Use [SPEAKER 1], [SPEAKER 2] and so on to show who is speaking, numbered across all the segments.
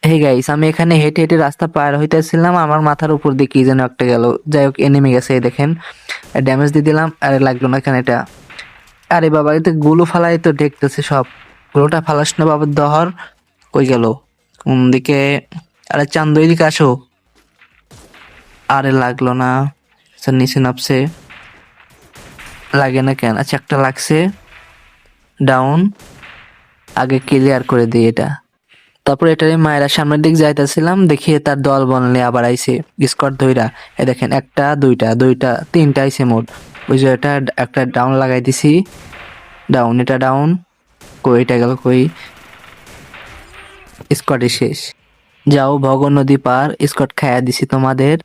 [SPEAKER 1] Hey guys, আমি এখানে হেঁটে হেঁটে রাস্তা পার হইতেছিলাম, আমার মাথার উপর দিয়ে কি যেন একটা গেল। যাই হোক, এনিমি গেছে, এই দেখেন। ড্যামেজ দিয়ে দিলাম, আরে লাগলো না এখানে এটা। আরে বাবা, এতে গুলো ফালাই তো দেখতেছে সব। গুলোটা ফালাস না বাবার দহর। কই গেল? কোন দিকে? আরে চান্দু, এদিকে আসো। আরে লাগলো না। আচ্ছা, নিচে নামছে। লাগে না কেন? আচ্ছা, একটা লাগছে। ডাউন। আগে ক্লিয়ার করে দিই এটা। তারপর এটারে মায়েরা সামনের দিক যাইতেছিলাম, দেখি তার দল বনলে আবার আইছে স্কট ধইরা। এ দেখেন, একটা দুইটা দুইটা তিনটা আইছে মোট। ওই যে এটা একটা ডাউন লাগাই দিছি। ডাউন, এটা ডাউন। কই এটা গেল কই? স্কটই শেষ। যাও ভগ নদী পার, স্কট খাইয়া দিছি তোমাদের।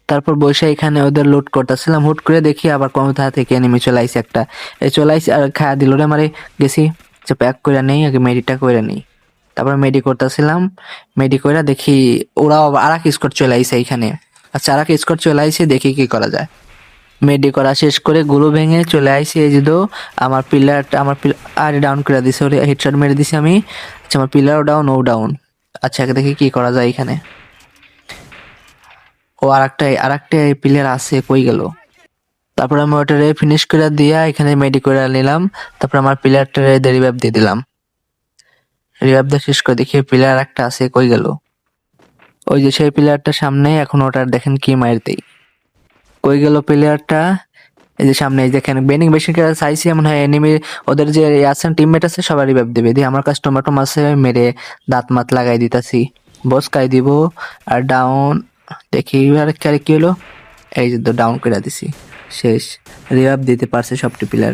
[SPEAKER 1] তারপর বৈশা এখানে ওদের লুট করতেছিলাম, হুট করে দেখি আবার কোথা থেকে এনিমি চলে আইছে একটা। এই চলে আইছে আর খাইয়া দিল রে মারে। গেছি প্যাক করে নেই, আগে মেডিটা করে নেই। তারপর মেডি করতেছিলাম, মেডি কইরা দেখি ওরা আর এক স্কোয়াড চলে আইছে এইখানে। আচ্ছা, আর এক স্কোয়াড চলে আইছে, দেখি কি করা যায়। মেডি করা শেষ করে গুলো ভেঙে চলে আইছে, এই যে দো। আমার পিলারটা আরে ডাউন করে দিছে, ওরে হেডশট মেরে দিছি আমি। আচ্ছা, আমার পিলারও ডাউন, ও ডাউন। আচ্ছা, আগে দেখি কি করা যায় এখানে। ও আর একটা প্লেয়ার আছে, কই গেল? তারপর আমি ওটারে ফিনিশ করে দিয়া এখানে মেডি করে নিলাম। তারপর আমার প্লেয়ারটারে রিভাইভ দিয়ে দিলাম। রিভাইভ দিয়ে শেষ করে দেখি প্লেয়ার একটা আছে, কই গেল? ওই যে সেই প্লেয়ারটা সামনে, এখন ওটার দেখেন কি মাইর দেই। কই গেল প্লেয়ারটা? এই যে সামনে, এই দেখেন বেনিং বেশি করে চাইছি, মনে হয় এনিমি। ওদের যে আছেন টিমমেট আছে, সবাই রিভাইভ দেবে দিয়ে আমার কাছে টমেটো আছে, মেরে দাঁত মাত লাগাই দিতাছি। বস কাই দিব। আর ডাউন। দেখি আর কি হলো। এই যে ডাউন করে দিছি। শেষ। রিভাইভ দিতে পারছে সবটি প্লেয়ার।